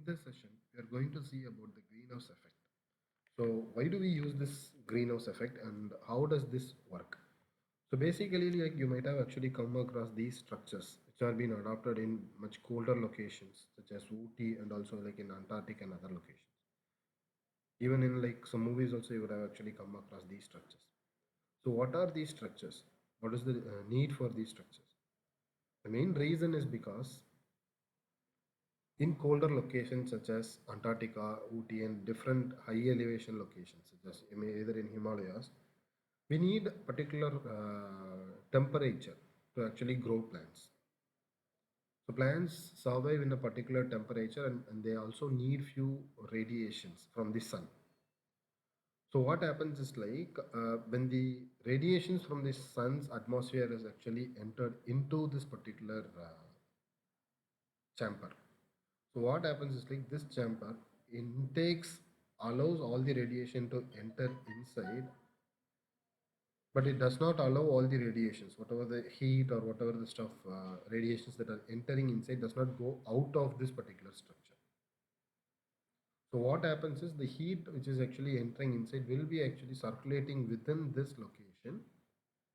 this session, we are going to see about the greenhouse effect. So, why do we use this greenhouse effect and how does this work? So, basically, like you might have actually come across these structures which are being adopted in much colder locations such as Ooty and also like in Antarctic and other locations. Even in like some movies, also you would have actually come across these structures. So, what are these structures? What is the need for these structures? The main reason is because in colder locations such as Antarctica, Ooty, and different high elevation locations such as either in Himalayas, we need particular temperature to actually grow plants. So plants survive in a particular temperature and they also need few radiations from the sun. So what happens is like when the radiations from the sun's atmosphere is actually entered into this particular chamber. So what happens is like this chamber intakes allows all the radiation to enter inside, but it does not allow all the radiations, whatever the heat or whatever the stuff radiations that are entering inside does not go out of this particular structure. So what happens is the heat which is actually entering inside will be actually circulating within this location,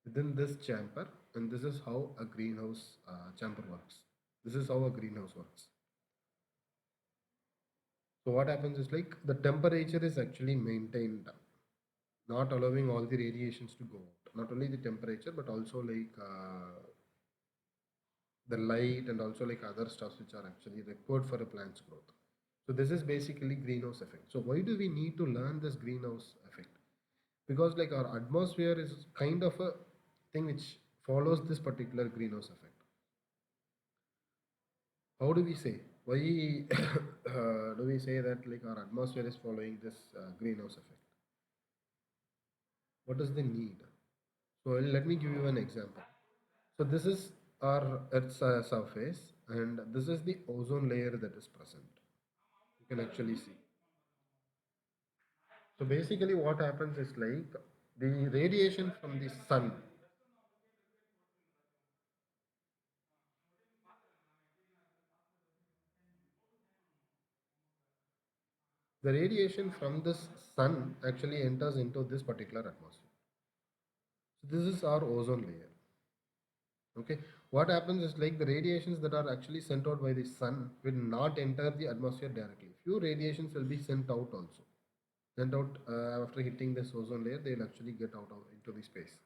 within this chamber, and this is how a greenhouse chamber works. This is how a greenhouse works. So what happens is like the temperature is actually maintained, not allowing all the radiations to go out. Not only the temperature, but also like the light and also like other stuffs which are actually required for a plant's growth. So this is basically greenhouse effect. So why do we need to learn this greenhouse effect? Because like our atmosphere is kind of a thing which follows this particular greenhouse effect. How do we say? Why do we say that like our atmosphere is following this greenhouse effect? What is the need? So let me give you an example. So this is our Earth's surface, and this is the ozone layer that is present. You can actually see. So basically, what happens is like the radiation from the sun. The radiation from this sun actually enters into this particular atmosphere. So this is our ozone layer. Okay, what happens is like the radiations that are actually sent out by the sun will not enter the atmosphere directly. Few radiations will be sent out also. Sent out after hitting this ozone layer, they will actually get out of, into the space.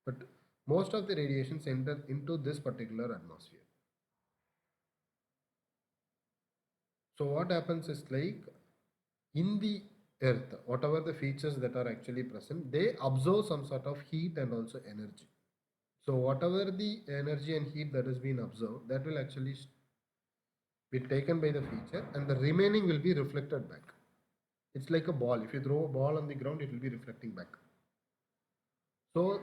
But most of the radiations enter into this particular atmosphere. So what happens is like in the earth, whatever the features that are actually present, they absorb some sort of heat and also energy. So whatever the energy and heat that is being absorbed, that will actually be taken by the feature and the remaining will be reflected back. It's like a ball. If you throw a ball on the ground, it will be reflecting back. So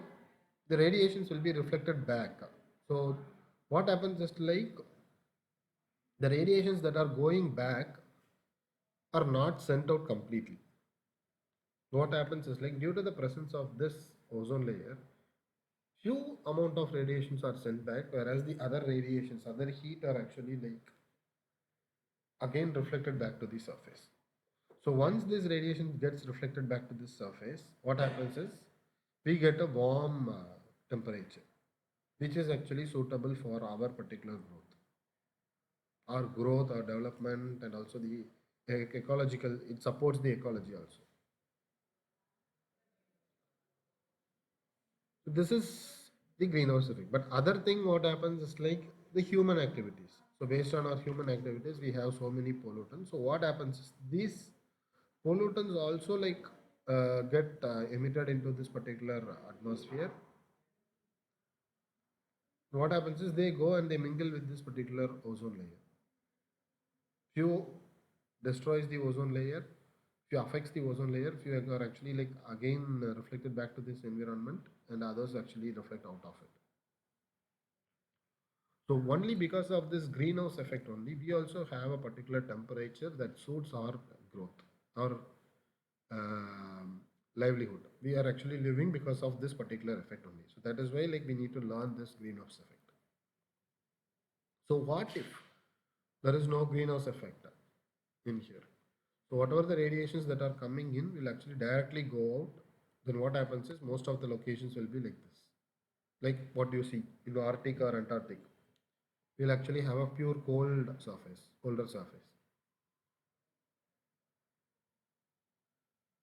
the radiations will be reflected back. So what happens is like the radiations that are going back are not sent out completely. What happens is like due to the presence of this ozone layer, few amount of radiations are sent back, whereas the other radiations, other heat are actually like again reflected back to the surface. So once this radiation gets reflected back to the surface, what happens is we get a warm temperature, which is actually suitable for our particular growth, our development, and also the ecological. It supports the ecology also. So this is the greenhouse effect. But other thing, what happens is like the human activities. So based on our human activities, we have so many pollutants. So what happens is these pollutants also like get emitted into this particular atmosphere. What happens is they go and they mingle with this particular ozone layer. Few destroys the ozone layer, few affects the ozone layer, few are actually like again reflected back to this environment, and others actually reflect out of it. So only because of this greenhouse effect only, we also have a particular temperature that suits our growth, our livelihood. We are actually living because of this particular effect only. So that is why like we need to learn this greenhouse effect. So what if there is no greenhouse effect? in here. So whatever the radiations that are coming in will actually directly go out. Then what happens is most of the locations will be like this. Like what you see in the Arctic or Antarctic. We'll actually have a pure cold surface, colder surface,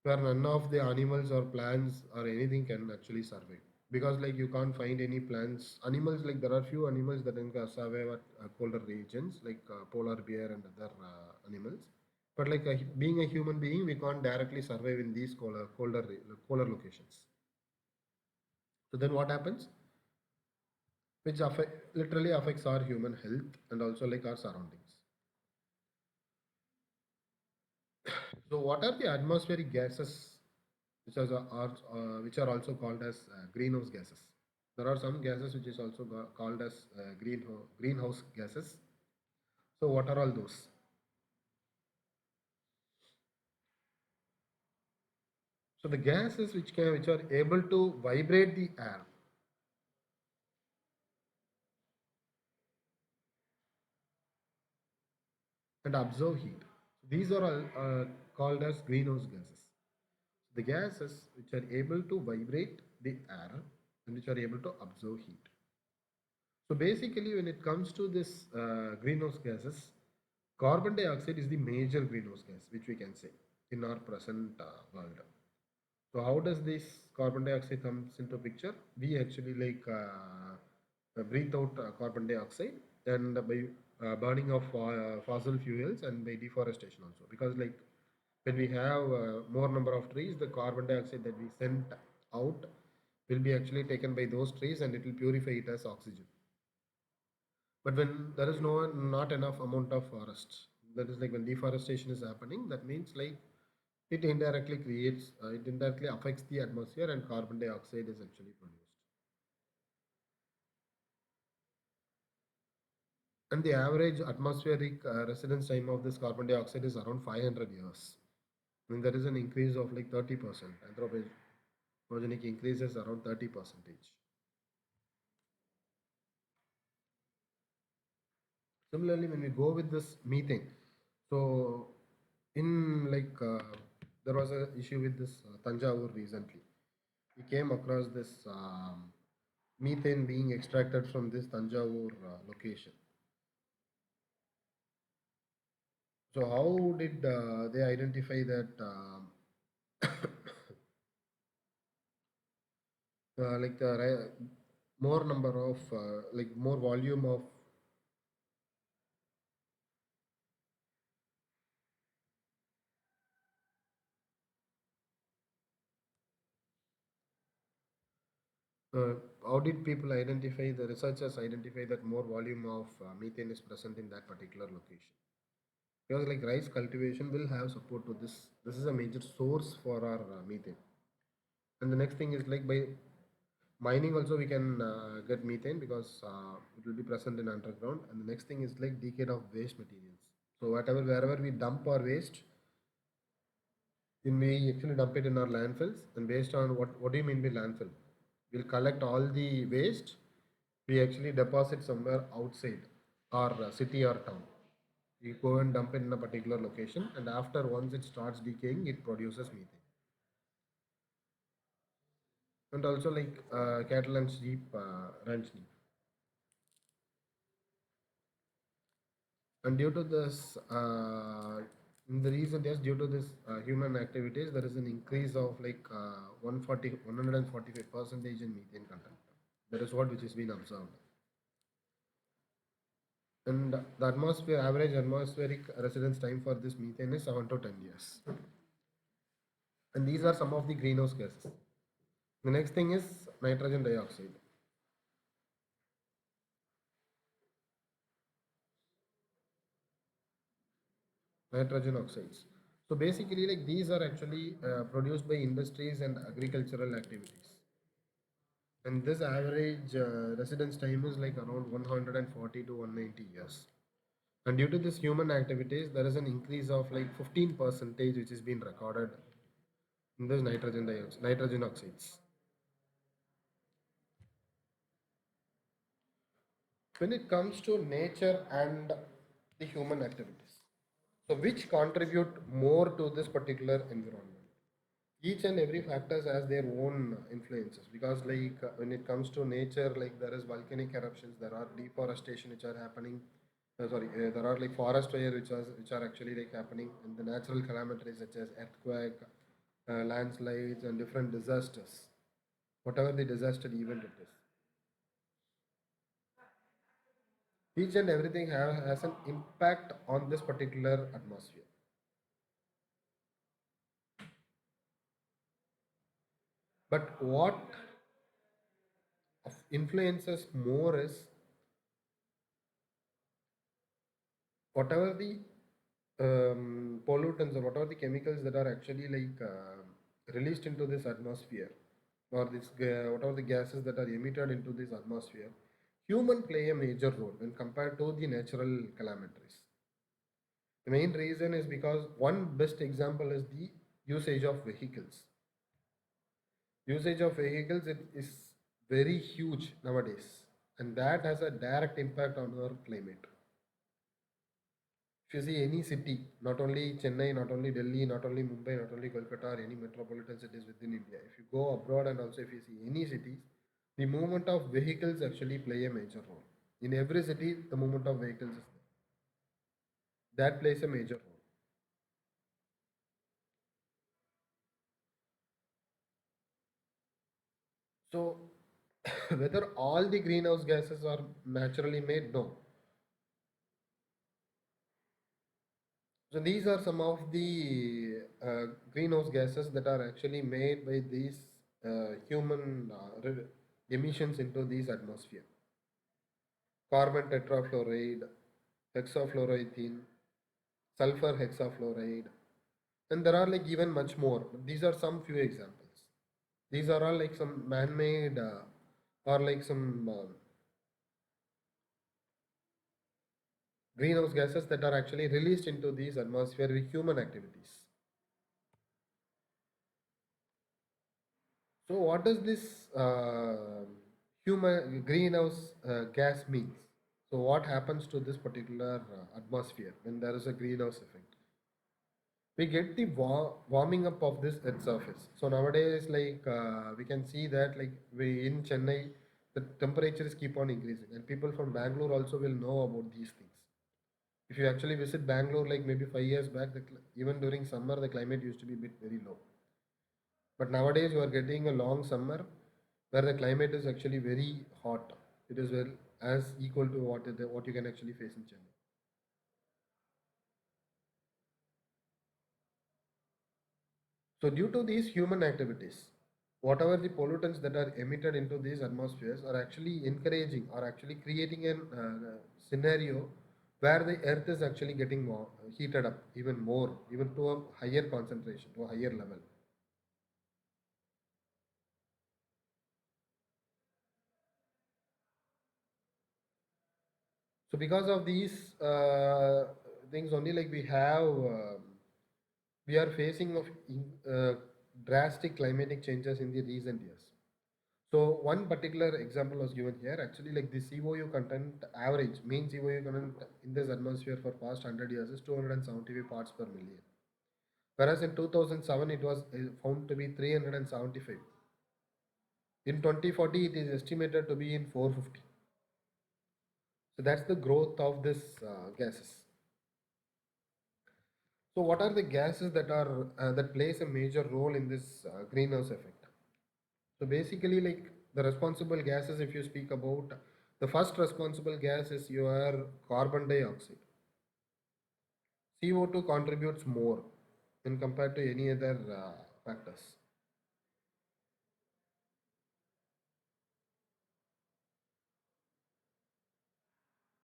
where none of the animals or plants or anything can actually survive. Because like you can't find any plants, animals like there are few animals that can survive at colder regions like polar bear and other animals. But like being a human being, we can't directly survive in these colder locations. So then what happens? Which literally affects our human health and also like our surroundings. So what are the atmospheric gases which are also called as greenhouse gases? There are some gases which is also called as greenhouse gases. So what are all those? So the gases which are able to vibrate the air and absorb heat. These are all called as greenhouse gases. The gases which are able to vibrate the air and which are able to absorb heat. So basically, when it comes to this greenhouse gases, carbon dioxide is the major greenhouse gas, which we can say in our present world. So how does this carbon dioxide comes into picture? We actually breathe out carbon dioxide and by burning of fossil fuels and by deforestation also. Because like when we have more number of trees, the carbon dioxide that we send out will be actually taken by those trees and it will purify it as oxygen. But when there is not enough amount of forests, that is like when deforestation is happening, that means like it indirectly affects the atmosphere and carbon dioxide is actually produced. And the average atmospheric residence time of this carbon dioxide is around 500 years. I mean, there is an increase of like 30%. Anthropogenic increases around 30%. Similarly, when we go with this methane, so in there was a issue with this Tanjavur recently. We came across this methane being extracted from this Tanjavur location. So how did they identify that like the more number of like more volume of uh, how did people identify the researchers identify that more volume of methane is present in that particular location? Because like rice cultivation will have support to this. This is a major source for our methane. And the next thing is like by mining also we can get methane because it will be present in underground. And the next thing is like decay of waste materials. So wherever we dump our waste, then we actually dump it in our landfills. And based on what do you mean by landfill? We'll collect all the waste. We actually deposit somewhere outside our city or town. You go and dump it in a particular location, and after once it starts decaying, it produces methane. And also like cattle and sheep ranch sheep. And due to this, in the recent years, due to this human activities, there is an increase of like 145 percentage in methane content. That is what which has been observed. And the average atmospheric residence time for this methane is 7 to 10 years. And these are some of the greenhouse gases. The next thing is nitrogen dioxide. Nitrogen oxides. So basically, like these are actually produced by industries and agricultural activities. And this average residence time is like around 140 to 190 years. And due to this human activities, there is an increase of like 15 percentage which is being recorded in this nitrogen oxides. When it comes to nature and the human activities. So which contribute more to this particular environment? Each and every factors has their own influences, because when it comes to nature, like there is volcanic eruptions, there are deforestation which are happening. There are like forest fire which are actually like happening, and the natural calamities such as earthquake, landslides, and different disasters, whatever the disaster event it is. Each and everything has an impact on this particular atmosphere. But what influences more is whatever the pollutants or whatever the chemicals that are actually released into this atmosphere, or whatever the gases that are emitted into this atmosphere, human play a major role when compared to the natural calamities. The main reason is because one best example is the usage of vehicles. Usage of vehicles it is very huge nowadays, and that has a direct impact on our climate. If you see any city, not only Chennai, not only Delhi, not only Mumbai, not only Kolkata, or any metropolitan cities within India, if you go abroad and also if you see any cities, the movement of vehicles actually play a major role. In every city the movement of vehicles is there, that plays a major role. So whether all the greenhouse gases are naturally made, no. So these are some of the greenhouse gases that are actually made by these human emissions into this atmosphere. Carbon tetrafluoride, hexafluoroethene, sulfur hexafluoride, and there are like even much more. But these are some few examples. These are all like some man-made or like some greenhouse gases that are actually released into these atmosphere with human activities. So, what does this human greenhouse gas means? So, what happens to this particular atmosphere when there is a greenhouse effect? We get the warming up of this earth surface. So nowadays, we can see that like we in Chennai, the temperatures keep on increasing, and people from Bangalore also will know about these things. If you actually visit Bangalore, like maybe 5 years back, even during summer, the climate used to be a bit very low. But nowadays, you are getting a long summer where the climate is actually very hot. It is well as equal to what you can actually face in Chennai. So due to these human activities, whatever the pollutants that are emitted into these atmospheres are actually encouraging or actually creating a scenario where the earth is actually getting more, heated up even more, even to a higher concentration, to a higher level. So because of these things only, like we are facing of drastic climatic changes in the recent years. So one particular example was given here. Actually, like the COU content average, mean COU content in this atmosphere for past 100 years is 275 parts per million. Whereas in 2007, it was found to be 375. In 2040, it is estimated to be in 450. So that's the growth of this gases. So what are the gases that are that plays a major role in this greenhouse effect? So basically, like the responsible gases, if you speak about, the first responsible gas is your carbon dioxide. CO2 contributes more when compared to any other factors.